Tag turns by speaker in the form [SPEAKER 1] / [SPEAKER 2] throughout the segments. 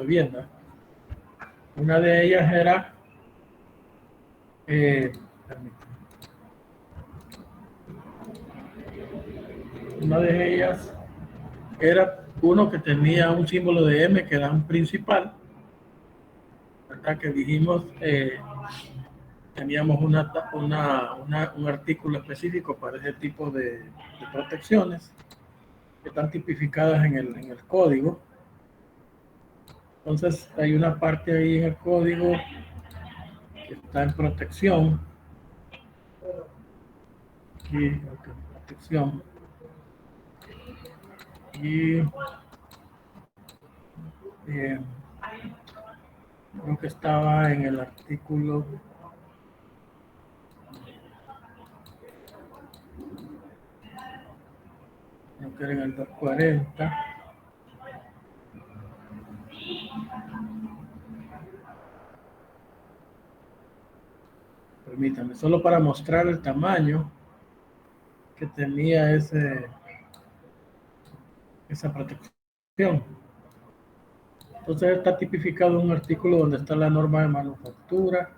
[SPEAKER 1] vivienda. Una de ellas era, una de ellas era uno que tenía un símbolo de M, que era un principal, ¿verdad? Que dijimos, teníamos un artículo específico para ese tipo de protecciones que están tipificadas en el código. Entonces hay una parte ahí en el código que está en protección. Aquí, okay, protección. Y creo que estaba en el artículo, creo que era en el 240. Permítanme, solo para mostrar el tamaño que tenía esa protección. Entonces está tipificado un artículo donde está la norma de manufactura,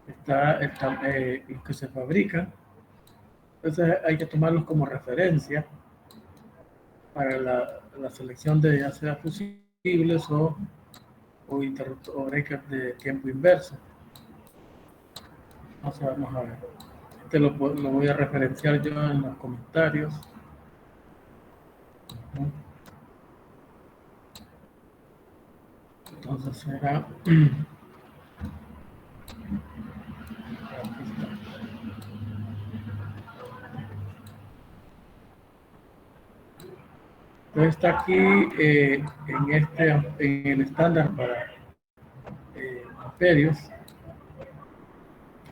[SPEAKER 1] está lo que se fabrica. Entonces hay que tomarlos como referencia para la selección de ya sea fusibles o breakers de tiempo inverso. Entonces vamos a ver. Este lo voy a referenciar yo en los comentarios. Entonces será... Entonces está aquí en el estándar para amperios.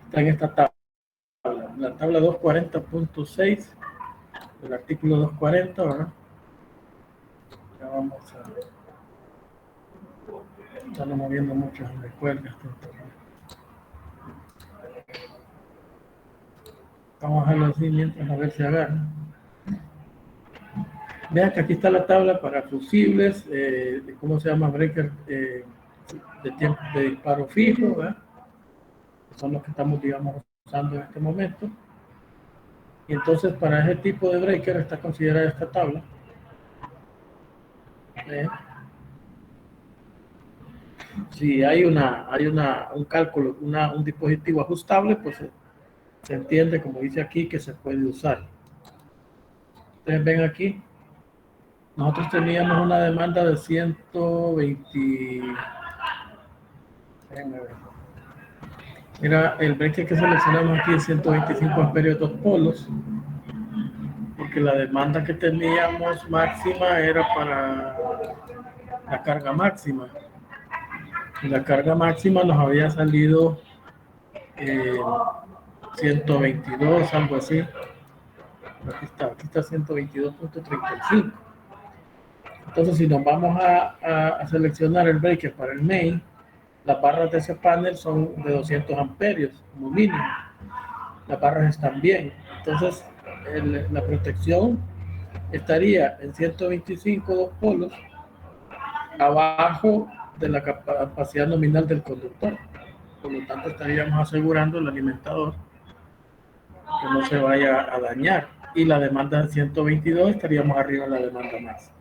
[SPEAKER 1] Está en esta tabla, la tabla 240.6 del artículo 240, ¿verdad? Ya vamos a... Están moviendo muchas recuerdas. Vamos a dejarlo así mientras a ver si agarra. Vean que aquí está la tabla para fusibles, ¿cómo se llama? Breaker de tiempo de disparo fijo, ¿verdad? Que son los que estamos, digamos, usando en este momento. Y entonces para ese tipo de breaker está considerada esta tabla. Si hay un cálculo, un dispositivo ajustable, pues se entiende, como dice aquí, que se puede usar. Ustedes ven aquí, nosotros teníamos una demanda de 120. Era el breaker que seleccionamos aquí de 125 amperios 2 polos, porque la demanda que teníamos máxima era para la carga máxima. Y la carga máxima nos había salido 122, algo así. Aquí está 122.35. Entonces, si nos vamos a seleccionar el breaker para el main, las barras de ese panel son de 200 amperios como mínimo. Las barras están bien. Entonces, la protección estaría en 125 2 polos abajo de la capacidad nominal del conductor. Por lo tanto, estaríamos asegurando el alimentador que no se vaya a dañar. Y la demanda de 122 estaríamos arriba de la demanda máxima.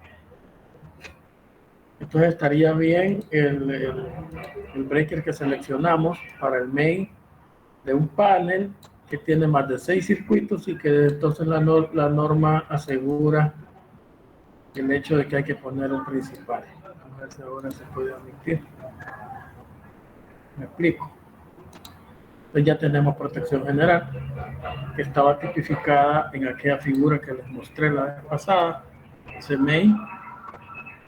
[SPEAKER 1] Entonces estaría bien el breaker que seleccionamos para el main de un panel que tiene más de 6 circuitos y que entonces la norma asegura el hecho de que hay que poner un principal. A ver si ahora se puede admitir. Me explico. Entonces ya tenemos protección general que estaba tipificada en aquella figura que les mostré la vez pasada. Ese main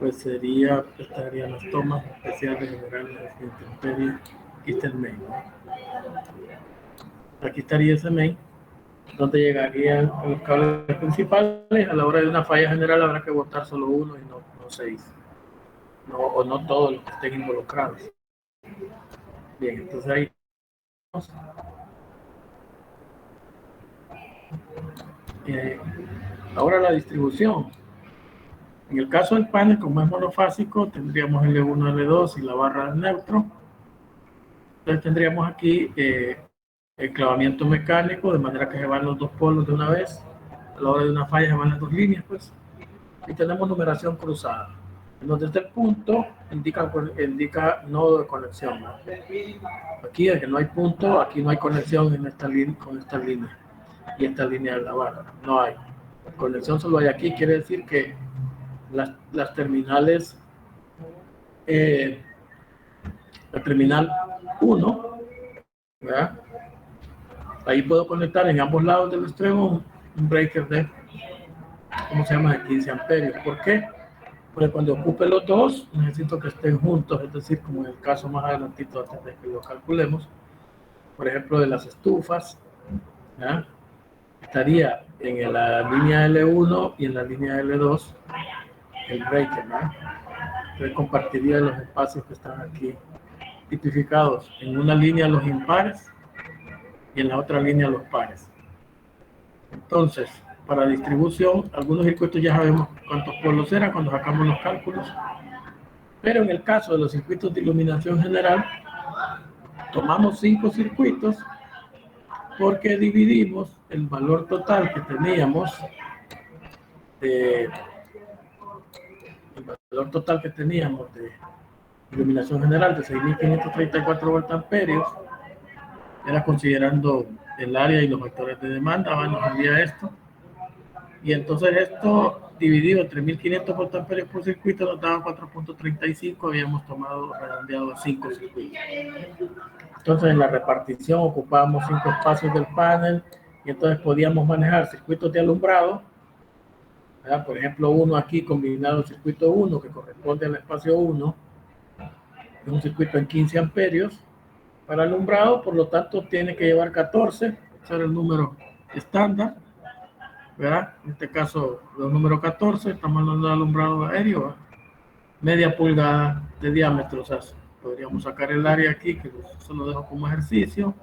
[SPEAKER 1] pues estarían las tomas especiales generales de intemperie. Aquí está el main, ¿no? Aquí estaría ese main, donde llegarían los cables principales. A la hora de una falla general habrá que botar solo uno y no 6, o no todos los que estén involucrados. Bien, entonces ahí vamos. Ahora la distribución. En el caso del panel, como es monofásico, tendríamos L1, L2 y la barra de neutro. Entonces tendríamos aquí enclavamiento mecánico, de manera que se van los dos polos de una vez. A la hora de una falla se van las dos líneas, pues. Y tenemos numeración cruzada. Entonces, desde el punto indica nodo de conexión, ¿no? Aquí, de que no hay punto, aquí no hay conexión con esta línea y esta línea de la barra. No hay. Conexión solo hay aquí, quiere decir que las terminales, la terminal 1, ¿verdad? Ahí puedo conectar en ambos lados del extremo un breaker de, ¿cómo se llama? De 15 amperios. ¿Por qué? Porque cuando ocupe los dos, necesito que estén juntos, es decir, como en el caso más adelantito, antes de que lo calculemos, por ejemplo, de las estufas, ¿ya? Estaría en la línea L1 y en la línea L2 el breaker, ¿no? Entonces compartiría los espacios que están aquí tipificados en una línea los impares y en la otra línea los pares. Entonces, para distribución, algunos circuitos ya sabemos cuántos polos eran cuando sacamos los cálculos, pero en el caso de los circuitos de iluminación general, tomamos 5 circuitos porque dividimos el valor total que teníamos de iluminación general de 6.534 voltamperios, era considerando el área y los vectores de demanda, nos salía esto, y entonces esto dividido entre 1.500 voltamperios por circuito nos daba 4.35, habíamos redondeado 5 circuitos. Entonces en la repartición ocupábamos 5 espacios del panel, y entonces podíamos manejar circuitos de alumbrado, ¿verdad? Por ejemplo, uno aquí combinado circuito 1, que corresponde al espacio 1, es un circuito en 15 amperios, para alumbrado, por lo tanto tiene que llevar 14, ese era el número estándar, ¿verdad? En este caso, el número 14, estamos hablando de alumbrado aéreo, ¿verdad? Media pulgada de diámetro, o sea, podríamos sacar el área aquí, que eso lo dejo como ejercicio.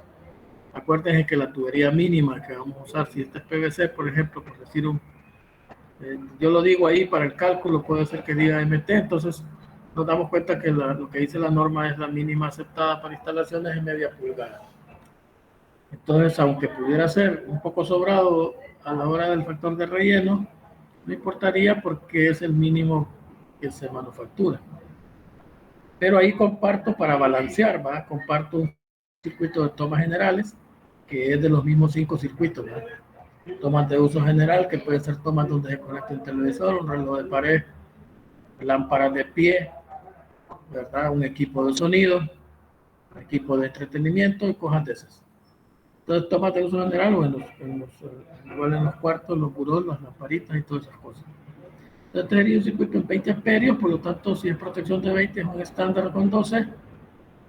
[SPEAKER 1] Acuérdense que la tubería mínima que vamos a usar, si esta es PVC, por ejemplo, por decir yo lo digo ahí para el cálculo, puede ser que diga MT, entonces nos damos cuenta que lo que dice la norma es la mínima aceptada para instalaciones en media pulgada. Entonces, aunque pudiera ser un poco sobrado a la hora del factor de relleno, no importaría porque es el mínimo que se manufactura. Pero ahí comparto para balancear, ¿va? Comparto un circuito de tomas generales que es de los mismos 5 circuitos, ¿va? Tomas de uso general, que pueden ser tomas donde se conecta un televisor, un reloj de pared, lámparas de pie, ¿verdad? Un equipo de sonido, un equipo de entretenimiento y cosas de esas. Entonces, tomas de uso general o igual en los cuartos, los burós, las lamparitas y todas esas cosas. Entonces, tendría un circuito en 20 amperios, por lo tanto, si es protección de 20, es un estándar con 12.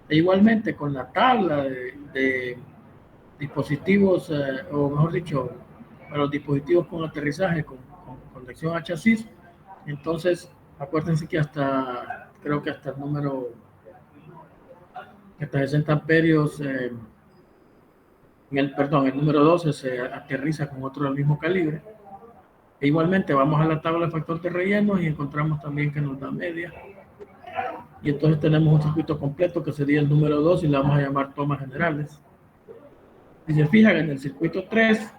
[SPEAKER 1] E igualmente, con la tabla de dispositivos, o mejor dicho, para los dispositivos con aterrizaje, con conexión a chasis, entonces, acuérdense que creo que hasta el número, hasta 60 amperios, el número 12 se aterriza con otro del mismo calibre. E igualmente vamos a la tabla de factor de relleno y encontramos también que nos da media. Y entonces tenemos un circuito completo que sería el número 2 y le vamos a llamar tomas generales. Si se fijan en el circuito 3,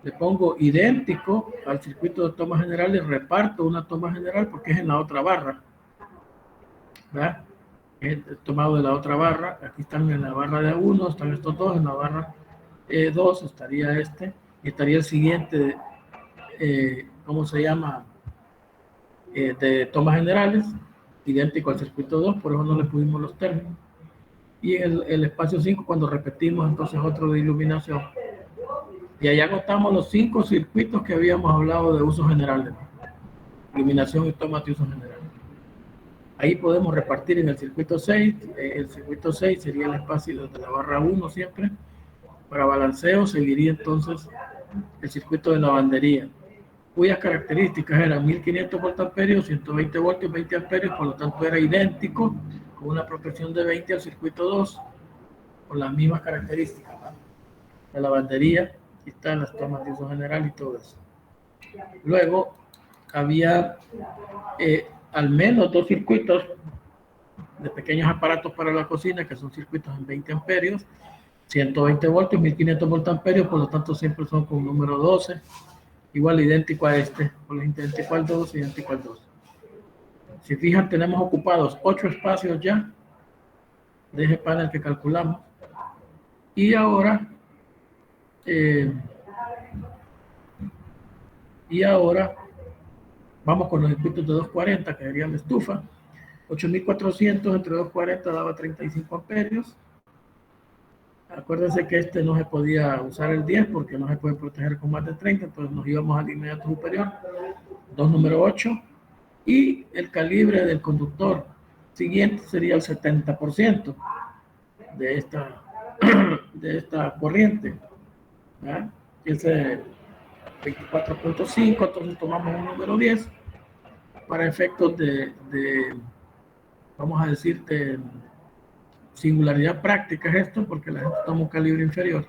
[SPEAKER 1] le pongo idéntico al circuito de tomas generales, reparto una toma general porque es en la otra barra, ¿verdad? Es tomado de la otra barra. Aquí están en la barra de 1, están estos dos, en la barra 2 estaría este, y estaría el siguiente, ¿cómo se llama? De tomas generales, idéntico al circuito 2, por eso no le pusimos los términos. Y el espacio 5, cuando repetimos, entonces otro de iluminación. Y allá agotamos los 5 circuitos que habíamos hablado de uso general, iluminación y tomas de uso general. Ahí podemos repartir en el circuito 6. El circuito 6 sería el espacio de la barra 1 siempre. Para balanceo seguiría entonces el circuito de lavandería, cuyas características eran 1.500 voltamperios, 120 voltios, 20 amperios, por lo tanto era idéntico, con una protección de 20 al circuito 2, con las mismas características, ¿no? La lavandería, aquí están las tomas de uso general y todo eso. Luego, había al menos 2 circuitos de pequeños aparatos para la cocina, que son circuitos en 20 amperios, 120 voltios, 1500 voltamperios, por lo tanto siempre son con un número 12, igual idéntico a este, por idéntico al 12, idéntico al 12. Si fijan, tenemos ocupados 8 espacios ya de ese panel que calculamos. Y ahora, vamos con los circuitos de 240, que sería la estufa. 8400 entre 240 daba 35 amperios. Acuérdense que este no se podía usar el 10 porque no se puede proteger con más de 30, entonces nos íbamos al inmediato superior, 2 número 8, y el calibre del conductor siguiente sería el 70% de esta corriente. ¿Ya? Ese 24.5, entonces tomamos un número 10 para efectos de vamos a decir, de singularidad práctica es esto, porque la gente toma un calibre inferior,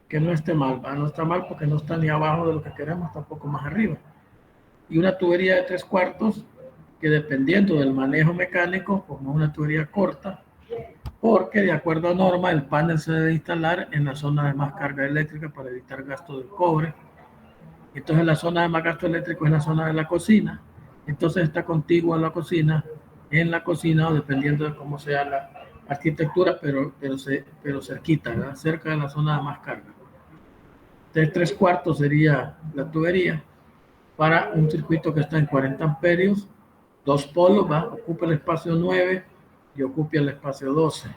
[SPEAKER 1] que no esté mal, no está mal porque no está ni abajo de lo que queremos, tampoco más arriba. Y una tubería de 3/4, que dependiendo del manejo mecánico, como una tubería corta, porque de acuerdo a norma, el panel se debe instalar en la zona de más carga eléctrica para evitar gasto del cobre. Entonces la zona de más gasto eléctrico es la zona de la cocina, entonces está contigua a la cocina, en la cocina, o dependiendo de cómo sea la arquitectura, pero cerquita, ¿verdad? Cerca de la zona de más carga. Entonces 3/4 sería la tubería para un circuito que está en 40 amperios, 2 polos, ¿va? Ocupa el espacio 9 y ocupa el espacio 12,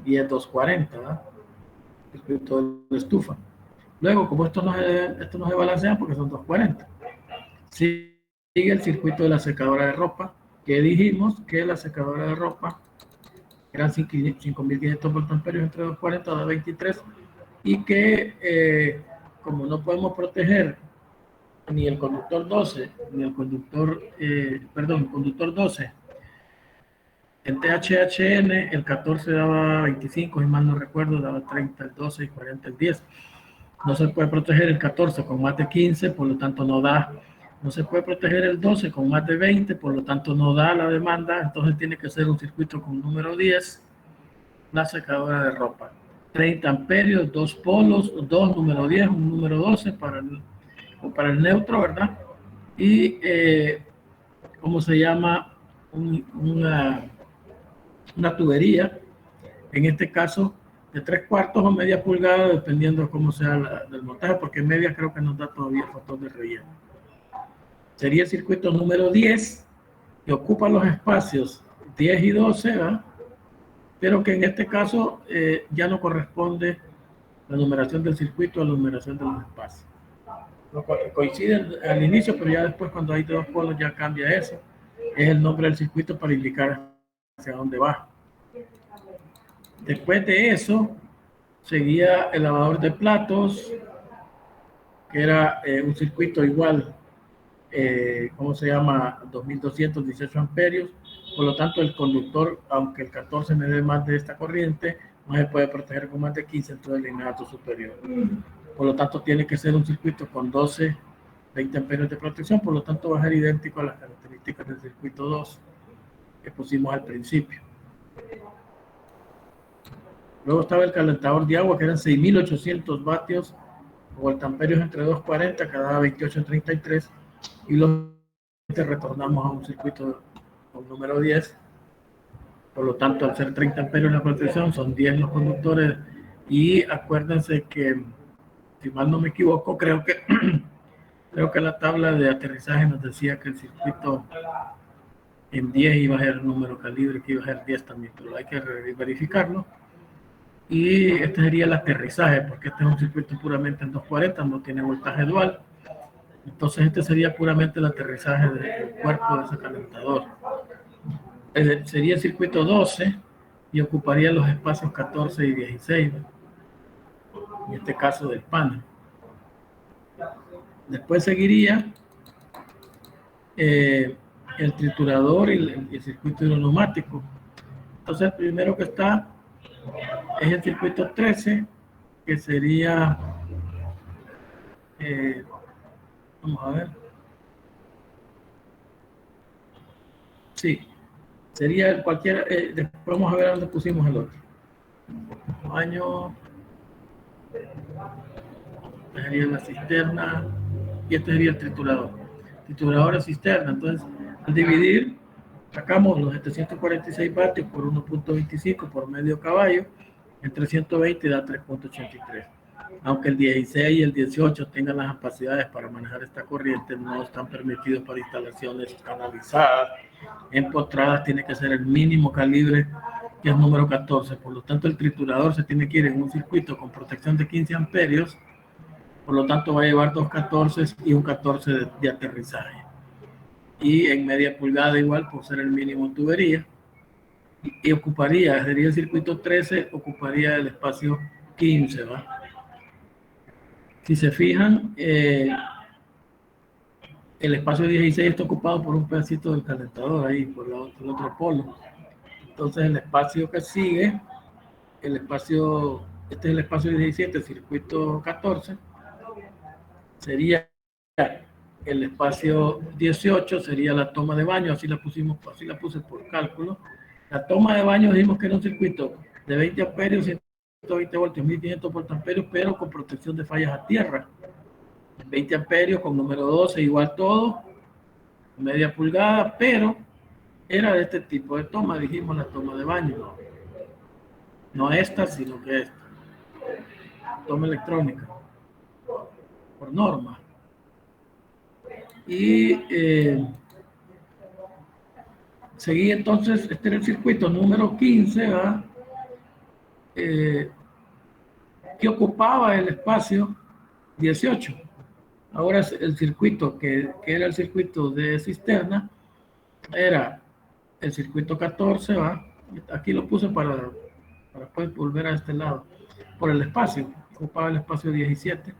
[SPEAKER 1] y es 240, ¿verdad? Circuito de estufa. Luego, como esto no se balancea porque son 240, sigue el circuito de la secadora de ropa, que dijimos que la secadora de ropa eran 5500 voltamperios entre 240 a 23, y que como no podemos proteger ni el conductor 12, ni el conductor, conductor 12, en THHN el 14 daba 25, si mal no recuerdo, daba 30 el 12 y 40 el 10. No se puede proteger el 14 con más de 15, por lo tanto no da. No se puede proteger el 12 con más de 20, por lo tanto no da la demanda. Entonces tiene que ser un circuito con número 10, la secadora de ropa. 30 amperios, 2 polos, 2 número 10, un número 12 para el neutro, ¿verdad? Y, ¿cómo se llama? Una tubería, en este caso de 3/4 o media pulgada, dependiendo de cómo sea del montaje, porque media creo que nos da todavía el factor de relleno. Sería el circuito número 10, que ocupa los espacios 10 y 12, ¿verdad? Pero que en este caso ya no corresponde la numeración del circuito a la numeración de los espacios. Coinciden al inicio, pero ya después, cuando hay 2 polos, ya cambia eso. Es el nombre del circuito para indicar hacia dónde va. Después de eso, seguía el lavador de platos, que era un circuito igual, ¿cómo se llama? 2218 amperios. Por lo tanto, el conductor, aunque el 14 me dé más de esta corriente, no se puede proteger con más de 15 en todo el inmediato superior. Por lo tanto, tiene que ser un circuito con 12, 20 amperios de protección. Por lo tanto, va a ser idéntico a las características del circuito 2 que pusimos al principio. Luego estaba el calentador de agua, que eran 6800 vatios voltamperios entre 240, cada 28 en 33, y los retornamos a un circuito con número 10. Por lo tanto, al ser 30 amperios la protección, son 10 los conductores. Y acuérdense que, si mal no me equivoco, creo que la tabla de aterrizaje nos decía que el circuito en 10 iba a ser el número calibre, que iba a ser 10 también, pero hay que verificarlo. Y este sería el aterrizaje, porque este es un circuito puramente en 240, no tiene voltaje dual. Entonces este sería puramente el aterrizaje del cuerpo de ese calentador. Sería el circuito 12 y ocuparía los espacios 14 y 16, en este caso del panel. Después seguiría el triturador y el circuito hidroneumático. Entonces el primero que está es el circuito 13, que sería, vamos a ver, Sí, sería cualquier, después vamos a ver dónde pusimos el otro. Baño, esta sería la cisterna y este sería el triturador. Triturador es cisterna, entonces al dividir sacamos los 746 vatios por 1.25 por medio caballo, entre 120 da 3.83. Aunque el 16 y el 18 tengan las capacidades para manejar esta corriente, no están permitidos para instalaciones canalizadas. Empotradas tiene que ser el mínimo calibre, que es número 14. Por lo tanto, el triturador se tiene que ir en un circuito con protección de 15 amperios. Por lo tanto, va a llevar dos 14 y un 14 de aterrizaje. Y en media pulgada igual, por ser el mínimo tubería. Y ocuparía, sería el circuito 13, ocuparía el espacio 15, ¿va? Si se fijan, el espacio 16 está ocupado por un pedacito del calentador ahí, por el otro polo. Entonces el espacio que sigue, el espacio, este es el espacio 17, circuito 14, sería el espacio 18, sería la toma de baño, así la puse por cálculo. La toma de baño dijimos que era un circuito de 20 amperios, 120 voltios, 1500 voltamperios, pero con protección de fallas a tierra. 20 amperios con número 12, igual todo, media pulgada, pero era de este tipo de toma, dijimos la toma de baño. No esta, sino que esta. Toma electrónica, por norma. Y seguí entonces, este era el circuito número 15, ¿verdad? Que ocupaba el espacio 18. Ahora el circuito que era el circuito de cisterna era el circuito 14, ¿va? Aquí lo puse para después volver a este lado. Por el espacio, ocupaba el espacio 17.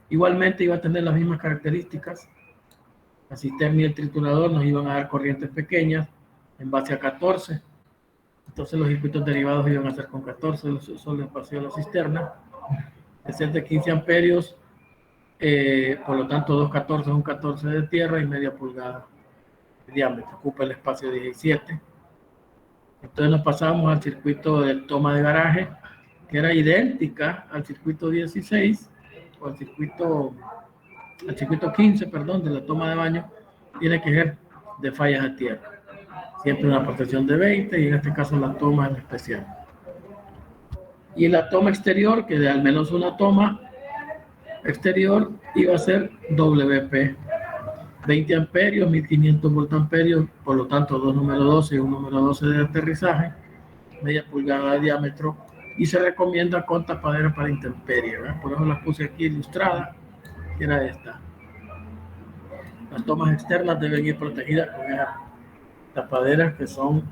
[SPEAKER 1] Igualmente iba a tener las mismas características. La cisterna y el triturador nos iban a dar corrientes pequeñas en base a 14. Entonces los circuitos derivados iban a ser con 14, solo el espacio de la cisterna. De ser de 15 amperios, por lo tanto 214 es un 14 de tierra y media pulgada de diámetro, ocupa el espacio 17. Entonces nos pasamos al circuito de toma de garaje, que era idéntica al circuito 16, o al circuito 15, perdón, de la toma de baño, tiene que ser de fallas a tierra. Siempre una protección de 20 y en este caso la toma en especial. Y la toma exterior, que de al menos una toma exterior iba a ser WP. 20 amperios, 1500 voltamperios, por lo tanto dos número 12 y un número 12 de aterrizaje, media pulgada de diámetro, y se recomienda con tapadera para intemperie, ¿verdad? Por eso las puse aquí ilustrada, que era esta. Las tomas externas deben ir protegidas con esas tapaderas que son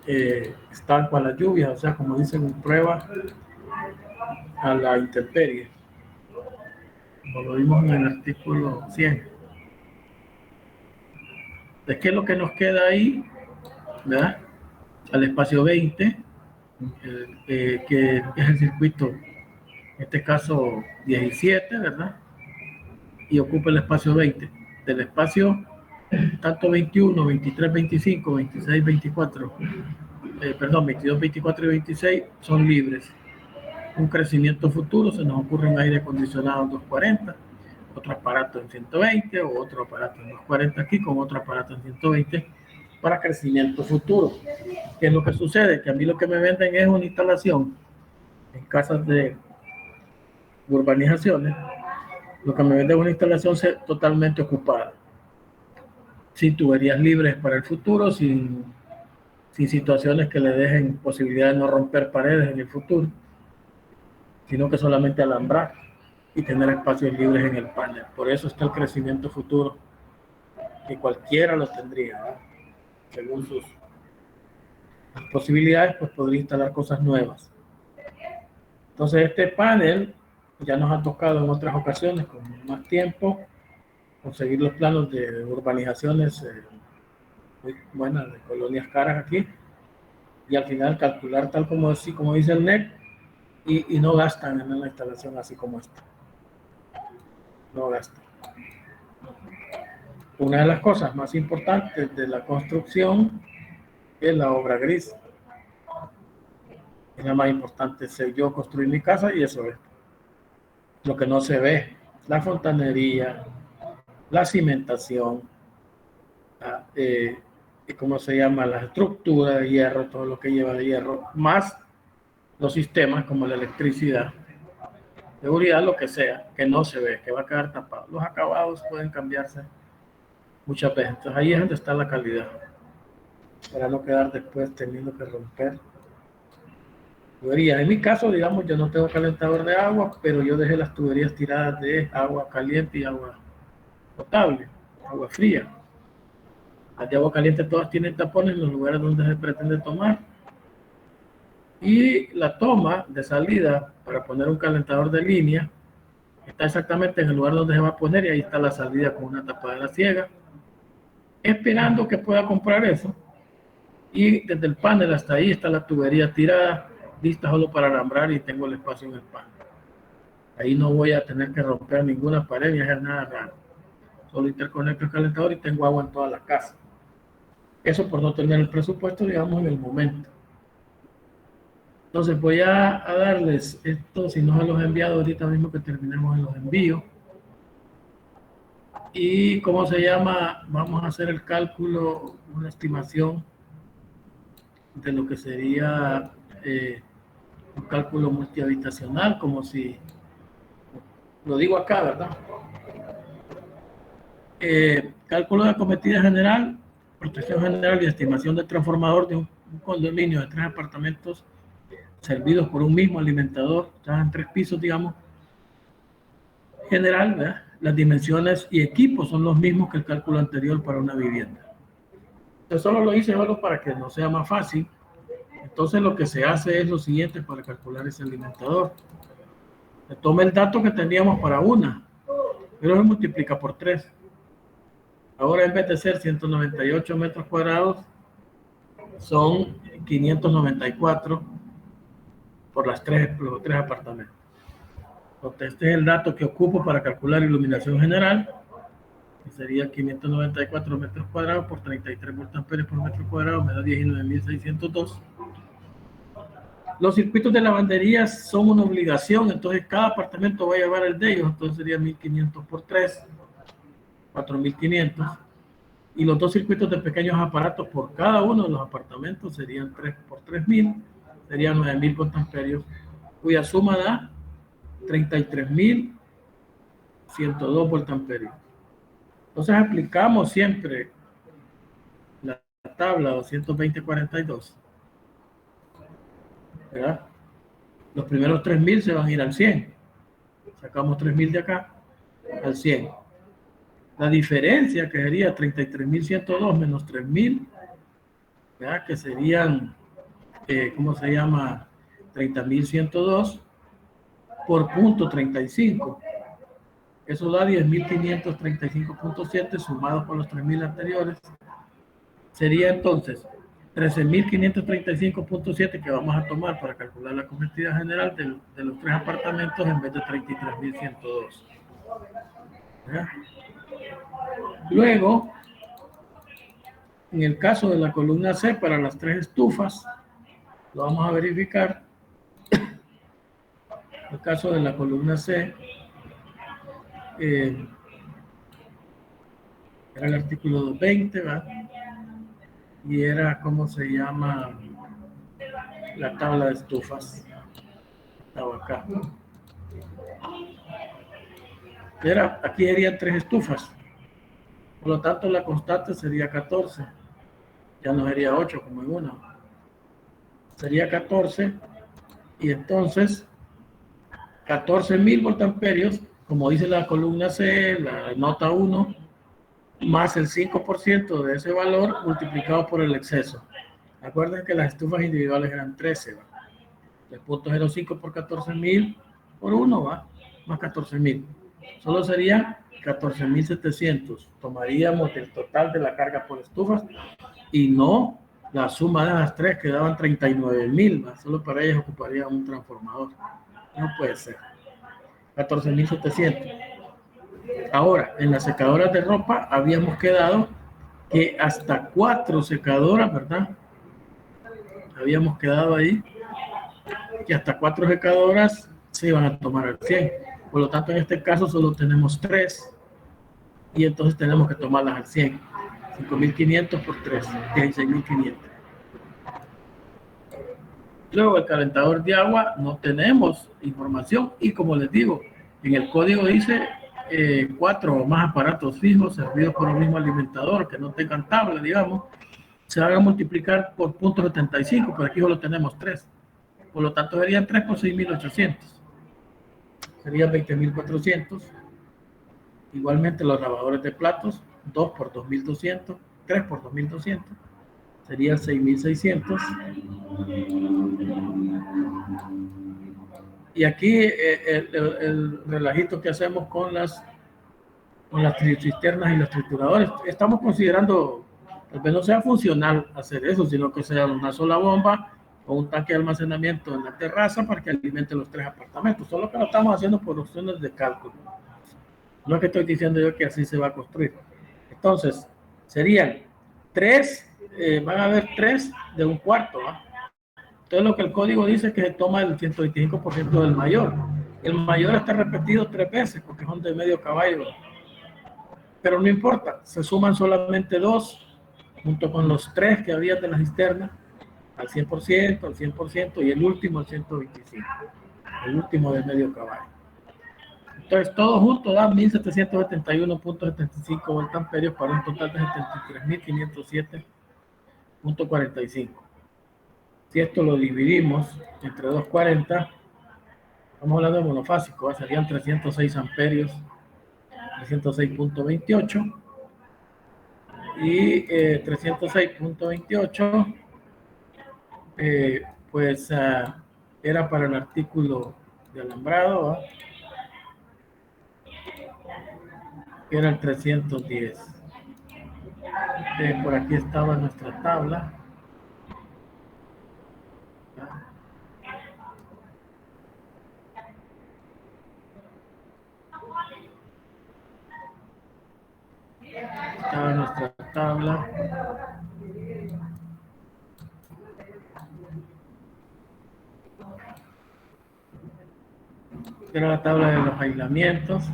[SPEAKER 1] estanco a la lluvia, o sea, como dicen, prueba a la intemperie, como lo vimos en el artículo 100. ¿De qué es lo que nos queda ahí? ¿Verdad? Al espacio 20, que es el circuito, en este caso 17, ¿verdad? Y ocupa el espacio 20. Del espacio, tanto 21, 23, 25, 26, 24, perdón, 22, 24 y 26 son libres. Un crecimiento futuro, se nos ocurre un aire acondicionado en 240, otro aparato en 120 o otro aparato en 240 aquí con otro aparato en 120 para crecimiento futuro. ¿Qué es lo que sucede? Que a mí lo que me venden es una instalación en casas de urbanizaciones, lo que me venden es una instalación totalmente ocupada, sin tuberías libres para el futuro, sin situaciones que le dejen posibilidad de no romper paredes en el futuro, sino que solamente alambrar y tener espacios libres en el panel. Por eso está el crecimiento futuro, que cualquiera lo tendría, ¿verdad? Según sus posibilidades, pues podría instalar cosas nuevas. Entonces este panel ya nos ha tocado en otras ocasiones con más tiempo conseguir los planos de urbanizaciones muy buenas, de colonias caras aquí, y al final calcular tal como dice el NEC, y no gastan en una instalación así como esta. No gastan. Una de las cosas más importantes de la construcción es la obra gris. Es la más importante. Yo construir mi casa y eso es lo que no se ve. La fontanería, la cimentación, ¿cómo se llama? La estructura de hierro, todo lo que lleva de hierro, más los sistemas como la electricidad, seguridad, lo que sea, que no se ve, que va a quedar tapado. Los acabados pueden cambiarse muchas veces. Entonces ahí es donde está la calidad, para no quedar después teniendo que romper tuberías. En mi caso, digamos, yo no tengo calentador de agua, pero yo dejé las tuberías tiradas de agua caliente y agua potable, agua fría. Las de agua caliente todas tienen tapones en los lugares donde se pretende tomar. Y la toma de salida para poner un calentador de línea está exactamente en el lugar donde se va a poner y ahí está la salida con una tapadera ciega, esperando que pueda comprar eso. Y desde el panel hasta ahí está la tubería tirada, lista solo para alambrar y tengo el espacio en el panel. Ahí no voy a tener que romper ninguna pared ni hacer nada raro. Solo interconecto el calentador y tengo agua en toda la casa. Eso por no tener el presupuesto, digamos, en el momento. Entonces voy a darles esto, si no se los he enviado ahorita mismo que terminemos en los envíos. Y cómo se llama, vamos a hacer el cálculo, una estimación de lo que sería un cálculo multihabitacional, como si, lo digo acá, ¿verdad? Cálculo de acometida general, protección general y estimación del transformador de un condominio de 3 apartamentos servidos por un mismo alimentador, ya en 3 pisos, digamos, general, ¿verdad? Las dimensiones y equipos son los mismos que el cálculo anterior para una vivienda. Entonces solo lo hice solo para que no sea más fácil. Entonces lo que se hace es lo siguiente para calcular ese alimentador. Se toma el dato que teníamos para una, pero se multiplica por 3. Ahora en vez de ser 198 metros cuadrados, son 594 por los 3 apartamentos. Entonces este es el dato que ocupo para calcular iluminación general, que sería 594 metros cuadrados por 33 voltamperios por metro cuadrado, me da 19.602. Los circuitos de lavandería son una obligación, entonces cada apartamento va a llevar el de ellos, entonces sería 1.500 por 3, 4.500. Y los 2 circuitos de pequeños aparatos por cada uno de los apartamentos serían 3 por 3.000, serían 9.000 voltamperios, cuya suma da 33.102 voltamperios. Entonces aplicamos siempre la tabla 220-42, ¿verdad? Los primeros 3.000 se van a ir al 100. Sacamos 3.000 de acá al 100. La diferencia que sería 33.102 menos 3.000, ¿verdad? Que serían, ¿cómo se llama? 30.102 por punto 35. Eso da 10.535.7 sumado por los 3.000 anteriores. Sería entonces 13.535.7 que vamos a tomar para calcular la acometida general de los 3 apartamentos en vez de 33.102. Luego, en el caso de la columna C para las 3 estufas, lo vamos a verificar. En el caso de la columna C, era el artículo 220, ¿verdad? Y era, ¿cómo se llama? La tabla de estufas. Estaba acá. Aquí serían 3 estufas. Por lo tanto, la constante sería 14. Ya no sería 8 como en una. Sería 14. Y entonces, 14.000 voltamperios, como dice la columna C, la nota 1, más el 5% de ese valor multiplicado por el exceso. Acuérdense que las estufas individuales eran 13, ¿va? El punto 0.5 por 14.000 por 1, ¿va? Más 14.000. Solo sería 14.700. Tomaríamos el total de la carga por estufas y no la suma de las 3 que daban 39.000, ¿va? Solo para ellas ocuparía un transformador. No puede ser. 14.700. Ahora, en las secadoras de ropa habíamos quedado que hasta 4 secadoras, ¿verdad? Habíamos quedado ahí que hasta 4 secadoras se iban a tomar al 100. Por lo tanto, en este caso solo tenemos 3 y entonces tenemos que tomarlas al 100. 5.500 por 3, 16.500. Luego, el calentador de agua no tenemos información y como les digo, en el código dice 4 o más aparatos fijos servidos por el mismo alimentador que no tengan tabla, digamos, se van a multiplicar por .75, pero aquí solo tenemos 3. Por lo tanto, serían 3 por 6.800. Serían 20.400. Igualmente, los lavadores de platos, 2 por 2.200, 3 por 2.200. Serían 6.600. Y aquí el relajito que hacemos con las cisternas y los trituradores. Estamos considerando, tal vez no sea funcional hacer eso, sino que sea una sola bomba o un tanque de almacenamiento en la terraza para que alimente los 3 apartamentos. Solo que lo estamos haciendo por opciones de cálculo. No es que estoy diciendo yo que así se va a construir. Entonces, serían 3, van a haber 3 de un cuarto, ¿va? Entonces, lo que el código dice es que se toma el 125% del mayor. El mayor está repetido 3 veces porque son de medio caballo. Pero no importa, se suman solamente 2 junto con los 3 que había de la cisterna al 100%, al 100% y el último al 125, el último de medio caballo. Entonces, todo junto da 1.771.75 voltamperios para un total de 73.507.45. Si esto lo dividimos entre 240, estamos hablando de monofásico, serían 306 amperios, 306.28 y 306.28 pues era para el artículo de alambrado, ¿va? Que era el 310. Por aquí estaba nuestra tabla. Estaba nuestra tabla. Era la tabla de los aislamientos.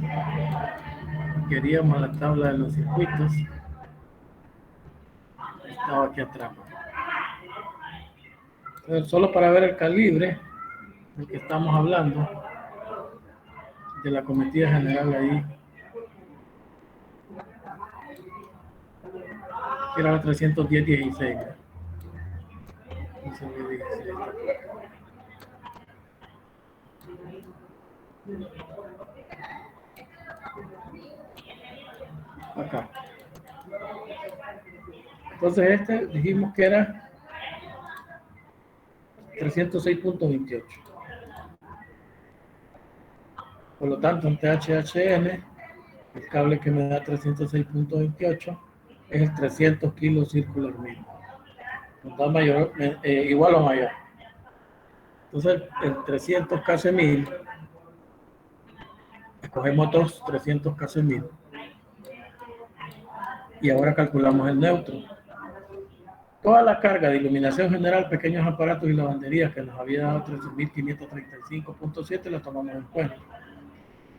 [SPEAKER 1] Queríamos la tabla de los circuitos. Estaba aquí atrás. Entonces, solo para ver el calibre del que estamos hablando, de la cometida general ahí, que era la 310-16. Acá. Entonces dijimos que era 306.28. Por lo tanto, en THHN, el cable que me da 306.28 es el 300 kilos circular mil. Nos da mayor, igual o mayor. Entonces, el 300 kc 1000, escogemos 300 kc 1000. Y ahora calculamos el neutro. Toda la carga de iluminación general, pequeños aparatos y lavanderías que nos había dado 13.535.7 la tomamos en cuenta.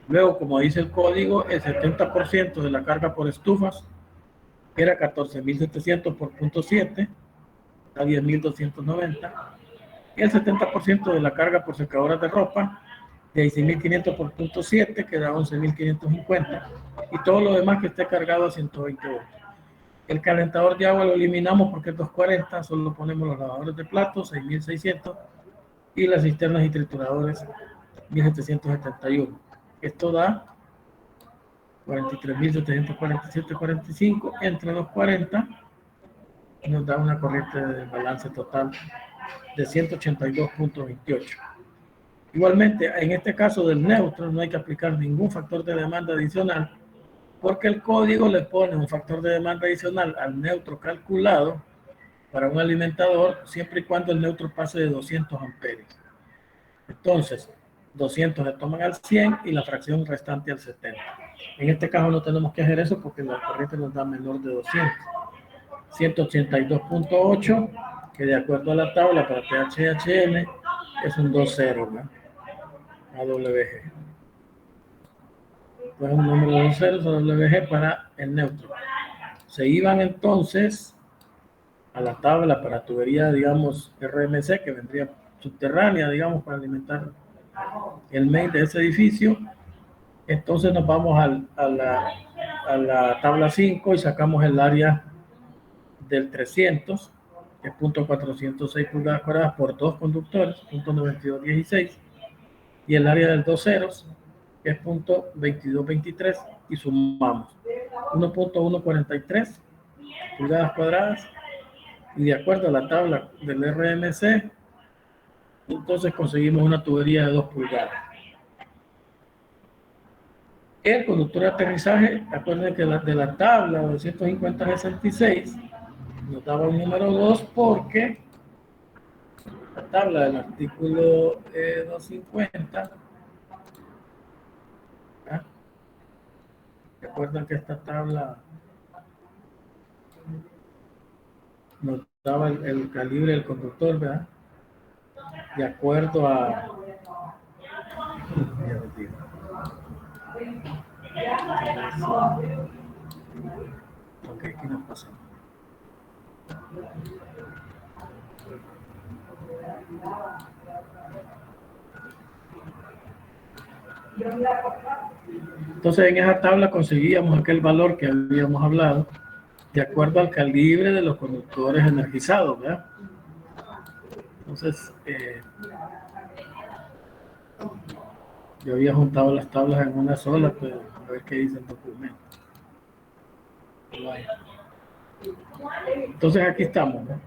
[SPEAKER 1] Luego, como dice el código, el 70% de la carga por estufas era 14.700 por .7, a 10.290. Y el 70% de la carga por secadoras de ropa, 16.500 por .7, que da 11.550. Y todo lo demás que esté cargado a 120 voltios. El calentador de agua lo eliminamos porque es 240, solo ponemos los lavadores de platos, 6.600, y las cisternas y trituradores, 1.771. Esto da 43.747.45 entre los 40, y nos da una corriente de balance total de 182.28. Igualmente, en este caso del neutro, no hay que aplicar ningún factor de demanda adicional, porque el código le pone un factor de demanda adicional al neutro calculado para un alimentador siempre y cuando el neutro pase de 200 amperios. Entonces, 200 se toman al 100 y la fracción restante al 70. En este caso no tenemos que hacer eso porque la corriente nos da menor de 200. 182.8, que de acuerdo a la tabla para THHN es un 2,0, ¿no? AWG. Pues un número de 2 ceros AWG para el neutro. Se iban entonces a la tabla para tubería, digamos, RMC, que vendría subterránea, digamos, para alimentar el main de ese edificio. Entonces nos vamos a la tabla 5 y sacamos el área del 300, que es 0.406 pulgadas cuadradas por dos conductores, 0.9216, y el área del 2 ceros, que es 0.2223, y sumamos 1.143 pulgadas cuadradas, y de acuerdo a la tabla del RMC, entonces conseguimos una tubería de 2 pulgadas. El conductor de aterrizaje, acuérdense que de la tabla 250-66 nos daba un número 2 porque la tabla del artículo 250, ¿ah? Recuerdan que esta tabla nos daba el calibre del conductor, ¿verdad? De acuerdo a... Ok, aquí nos pasamos. Entonces en esa tabla conseguíamos aquel valor que habíamos hablado de acuerdo al calibre de los conductores energizados, ¿verdad? Entonces yo había juntado las tablas en una sola, pero a ver qué dice el documento. Entonces aquí estamos, ¿no?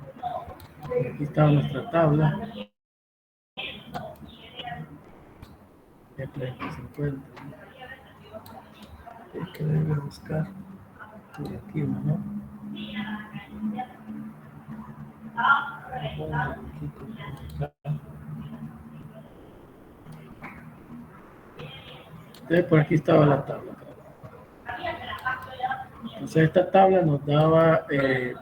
[SPEAKER 1] Aquí está nuestra tabla. 30-50. Hay que debe buscar por aquí, ¿no? Entonces por aquí estaba la tabla. Entonces esta tabla nos daba el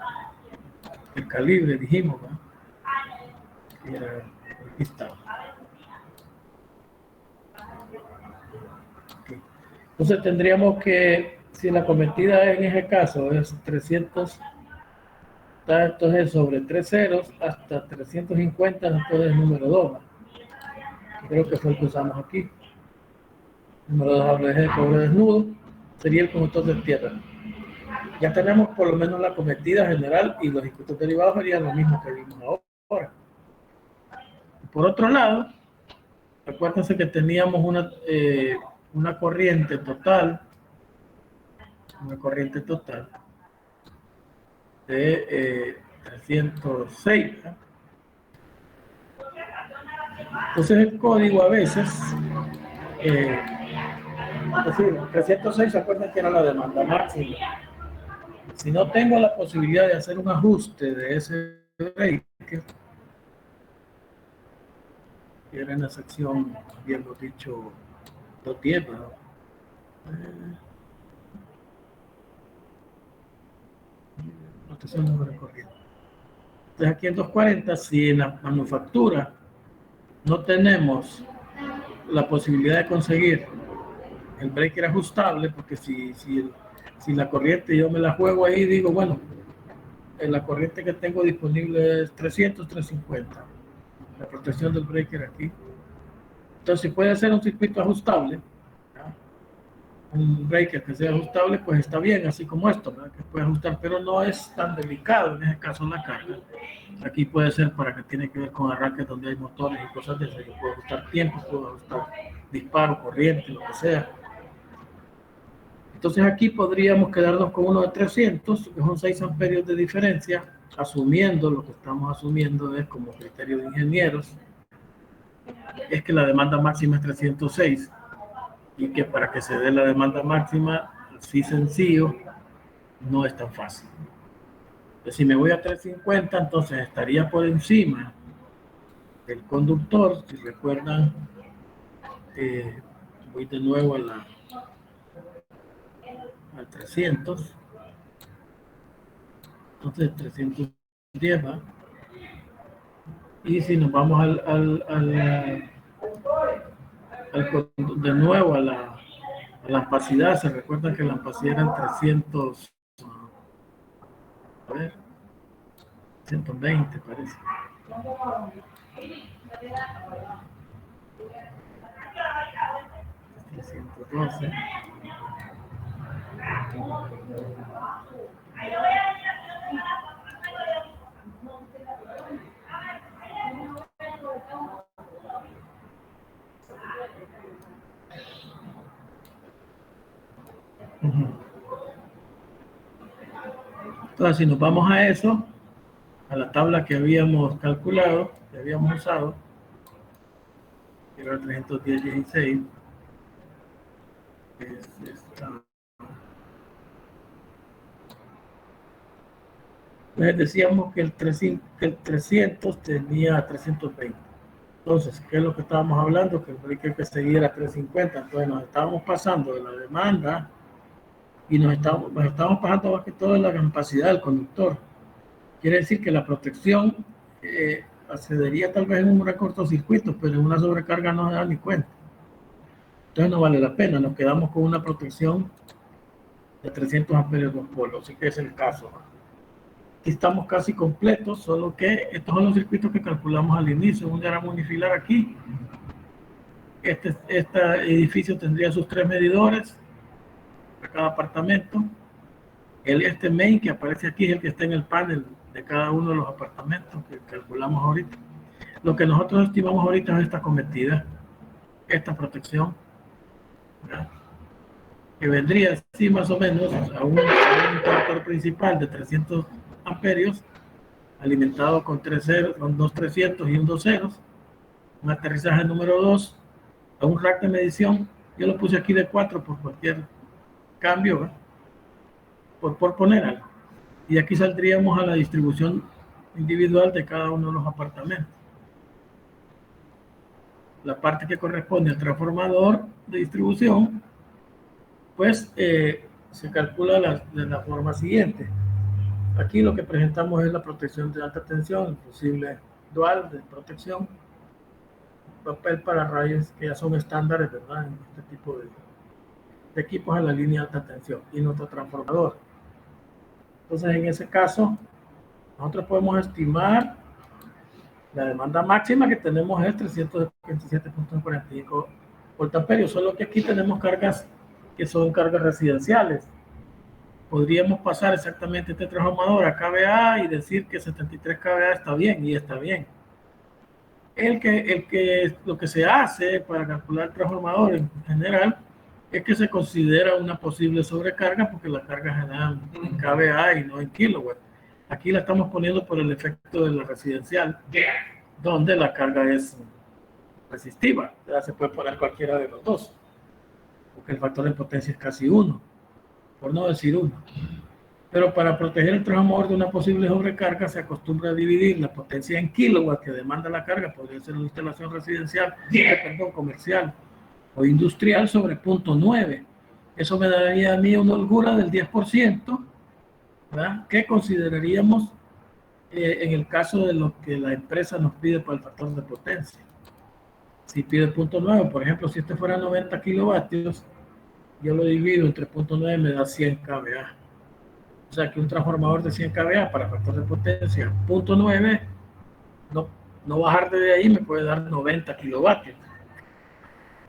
[SPEAKER 1] calibre, dijimos, ¿no? Y aquí estaba. Okay. Entonces tendríamos que, si la cometida en ese caso es 300, entonces sobre 3 ceros hasta 350, entonces el número 2. Creo que fue el que usamos aquí. Número 2 AWG de cobre desnudo sería el conductor de tierra. Ya tenemos por lo menos la cometida general y los circuitos derivados serían lo mismo que vimos ahora. Por otro lado, acuérdense que teníamos una corriente total, de 306. ¿no? Entonces el código a veces, es decir, 306, ¿se acuerdan que era la demanda máxima? Si no tengo la posibilidad de hacer un ajuste de ese breaker, que era en la sección, habíamos dicho, 210, ¿no? Entonces aquí en 240, si en la manufactura no tenemos la posibilidad de conseguir el breaker ajustable, porque si la corriente yo me la juego ahí, digo, bueno, la corriente que tengo disponible es 300, 350, la protección del breaker aquí. Entonces, si puede hacer un circuito ajustable, ¿verdad? Un breaker que sea ajustable, pues está bien, así como esto, ¿verdad? Que puede ajustar, pero no es tan delicado en ese caso la carga. Aquí puede ser para que tiene que ver con arranques donde hay motores y cosas de eso. Yo puedo ajustar tiempo, puedo ajustar disparo, corriente, lo que sea. Entonces aquí podríamos quedarnos con uno de 300, que son 6 amperios de diferencia, asumiendo, lo que estamos asumiendo es como criterio de ingenieros, es que la demanda máxima es 306 y que para que se dé la demanda máxima, así sencillo, no es tan fácil. Entonces, si me voy a 350, entonces estaría por encima del conductor, si recuerdan Voy de nuevo al 300. Entonces 310 va. Y si nos vamos de nuevo a la ampacidad, se recuerdan que la ampacidad eran 300, a ver, 120 parece. $312. Entonces, si nos vamos a eso, a la tabla que habíamos calculado, que habíamos usado, que era 310.16, es esta. Entonces decíamos que el 300 tenía 320. Entonces, ¿qué es lo que estábamos hablando? Que el break hay que seguir a 350. Entonces nos estábamos pasando de la demanda y nos estábamos pasando más que todo de la capacidad del conductor. Quiere decir que la protección accedería tal vez en un cortocircuito, pero en una sobrecarga no se da ni cuenta. Entonces no vale la pena, nos quedamos con una protección de 300 amperios 2 polos, así que es el caso. Aquí estamos casi completos, solo que estos son los circuitos que calculamos al inicio, un diagrama unifilar aquí. Este edificio tendría sus 3 medidores para cada apartamento. Este main que aparece aquí es el que está en el panel de cada uno de los apartamentos que calculamos ahorita. Lo que nosotros estimamos ahorita es esta cometida, esta protección, ¿verdad? Que vendría así más o menos a un interruptor principal de 300 amperios alimentado con 2 300 y un 2 ceros, un aterrizaje número 2 a un rack de medición. Yo lo puse aquí de 4 por cualquier cambio, ¿verdad? por poner algo, y aquí saldríamos a la distribución individual de cada uno de los apartamentos. La parte que corresponde al transformador de distribución, pues se calcula de la forma siguiente. Aquí lo que presentamos es la protección de alta tensión, el fusible dual de protección, papel para rayos que ya son estándares, ¿verdad? En este tipo de equipos a la línea de alta tensión y nuestro transformador. Entonces, en ese caso, nosotros podemos estimar la demanda máxima que tenemos es 327.45 voltamperios, solo que aquí tenemos cargas que son cargas residenciales. Podríamos pasar exactamente este transformador a kVA y decir que 73 kVA está bien, y está bien. Lo que se hace para calcular el transformador en general es que se considera una posible sobrecarga porque la carga se da en kVA y no en kilowatts. Aquí la estamos poniendo por el efecto de la residencial, donde la carga es resistiva. Ya se puede poner cualquiera de los dos, porque el factor de potencia es casi 1, por no decir 1. Pero para proteger el transformador de una posible sobrecarga se acostumbra a dividir la potencia en kilowatts que demanda la carga, podría ser una instalación residencial, comercial o industrial, sobre 0.9. Eso me daría a mí una holgura del 10%, ¿verdad? Que consideraríamos en el caso de lo que la empresa nos pide para el factor de potencia. Si pide 0.9, por ejemplo, si este fuera 90 kilovatios, yo lo divido entre 0.9, me da 100 kVA. O sea que un transformador de 100 kVA para factor de potencia 0.9, no bajar de ahí me puede dar 90 kilovatios.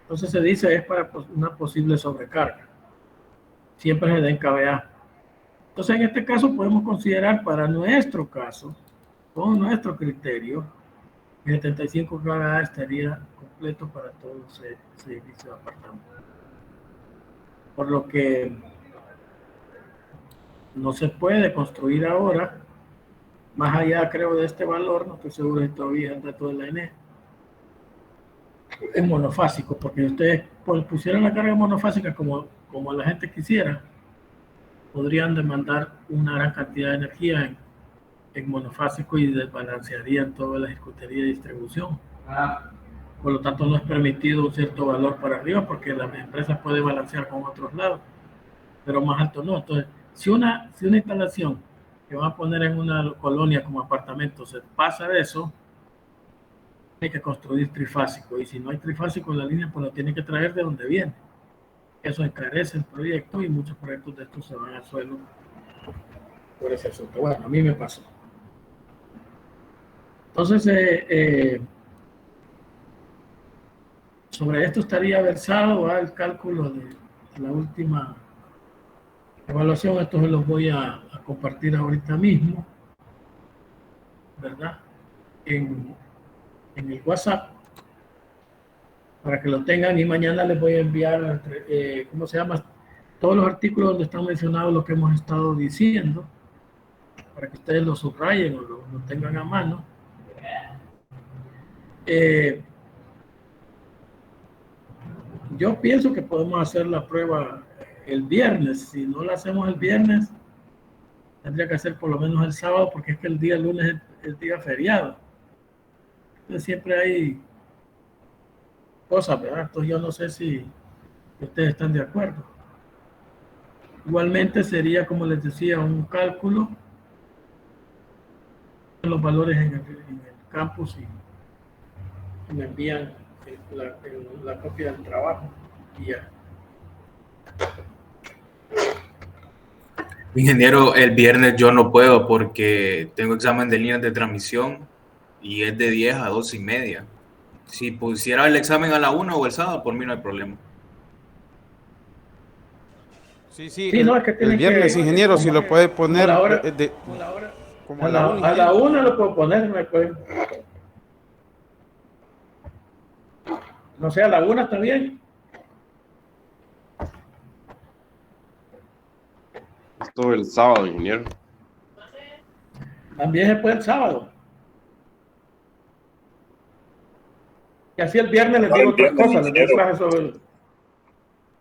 [SPEAKER 1] Entonces se dice es para una posible sobrecarga. Siempre se da en kVA. Entonces en este caso podemos considerar para nuestro caso, con nuestro criterio, el 75 kVA estaría completo para todo ese edificio de apartamentos. Por lo que no se puede construir ahora, más allá creo de este valor, no estoy seguro de todavía el dato de la ENE, es monofásico, porque si ustedes pusieran la carga monofásica como la gente quisiera, podrían demandar una gran cantidad de energía en monofásico y desbalancearían toda la circuitería de distribución. Por lo tanto, no es permitido un cierto valor para arriba porque las empresas pueden balancear con otros lados, pero más alto no. Entonces, si una instalación que van a poner en una colonia como apartamento se pasa de eso, hay que construir trifásico. Y si no hay trifásico en la línea, pues lo tiene que traer de donde viene. Eso encarece el proyecto y muchos proyectos de estos se van al suelo por ese asunto. Bueno, a mí me pasó. Entonces, sobre esto estaría versado el cálculo de la última evaluación. Esto se los voy a compartir ahorita mismo, ¿verdad? En el WhatsApp, para que lo tengan, y mañana les voy a enviar, ¿cómo se llama? Todos los artículos donde están mencionados lo que hemos estado diciendo, para que ustedes lo subrayen o lo tengan a mano. Yo pienso que podemos hacer la prueba el viernes. Si no la hacemos el viernes, tendría que hacer por lo menos el sábado, porque es que el día lunes es el día feriado. Entonces siempre hay cosas, ¿verdad? Entonces yo no sé si ustedes están de acuerdo. Igualmente sería, como les decía, un cálculo de los valores en el campus y me envían la copia del trabajo y ya.
[SPEAKER 2] Ingeniero, el viernes yo no puedo porque tengo examen de líneas de transmisión y es de 10 a 12:30. Si pusiera el examen a la 1 o el sábado, por mí no hay problema.
[SPEAKER 3] Sí, sí,
[SPEAKER 1] No, es que
[SPEAKER 3] el viernes, ingeniero, si lo puede poner
[SPEAKER 1] como a la 1 lo puedo poner, me puede. No sé, a la 1 está bien.
[SPEAKER 4] Esto el sábado, ingeniero.
[SPEAKER 1] También se puede el sábado. Y así el viernes les digo otras cosas, les doy clases sobre.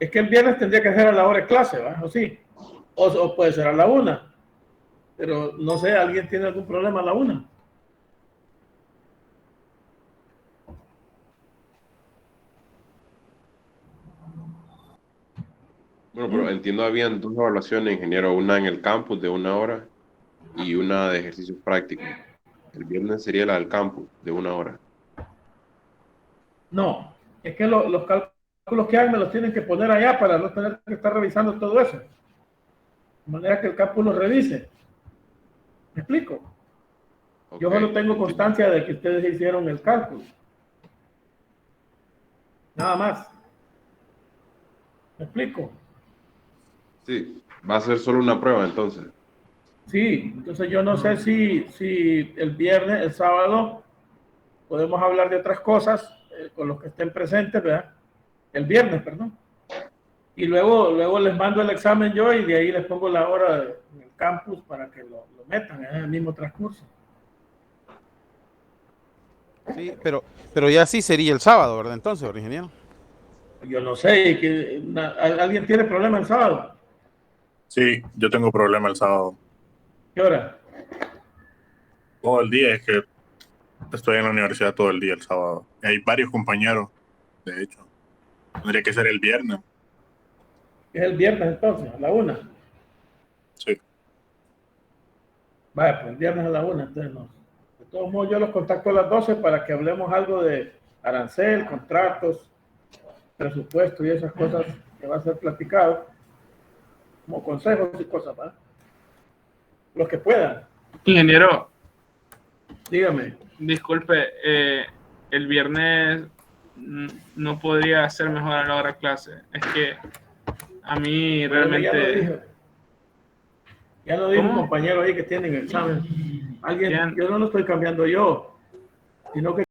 [SPEAKER 1] Es que el viernes tendría que ser a la hora de clase, ¿verdad? ¿O sí? O puede ser a la 1. Pero no sé, ¿alguien tiene algún problema a la 1?
[SPEAKER 4] Bueno, pero entiendo, habían dos evaluaciones, ingeniero, una en el campus de 1 hora y una de ejercicios prácticos. El viernes sería la del campus de 1 hora.
[SPEAKER 1] No, es que los cálculos que hay me los tienen que poner allá para no tener que estar revisando todo eso. De manera que el campus los revise. ¿Me explico? Okay. Yo solo tengo constancia de que ustedes hicieron el cálculo. Nada más. ¿Me explico?
[SPEAKER 4] Sí, va a ser solo una prueba entonces.
[SPEAKER 1] Sí, entonces yo no sé si el viernes, el sábado, podemos hablar de otras cosas con los que estén presentes, ¿verdad? El viernes, perdón. Y luego les mando el examen yo y de ahí les pongo la hora en el campus para que lo metan en el mismo transcurso.
[SPEAKER 3] Sí, pero ya sí sería el sábado, ¿verdad? Entonces, ingeniero.
[SPEAKER 1] Yo no sé, ¿alguien tiene problema el sábado?
[SPEAKER 5] Sí, yo tengo problema el sábado.
[SPEAKER 1] ¿Qué hora?
[SPEAKER 5] Todo el día, es que estoy en la universidad todo el día el sábado. Hay varios compañeros, de hecho. Tendría que ser el viernes.
[SPEAKER 1] ¿Es el viernes entonces, a la 1?
[SPEAKER 5] Sí.
[SPEAKER 1] Vaya, pues el viernes a la 1, entonces no. De todos modos, yo los contacto a las 12 para que hablemos algo de arancel, contratos, presupuesto y esas cosas que va a ser platicado, como consejos y cosas, ¿verdad? Los que puedan.
[SPEAKER 6] Ingeniero.
[SPEAKER 1] Dígame.
[SPEAKER 6] Disculpe, el viernes no podría ser mejor a la hora de clase. Es que a mí realmente...
[SPEAKER 1] Ya lo dijo un compañero ahí que tiene el examen. Alguien, yo no lo estoy cambiando yo, sino que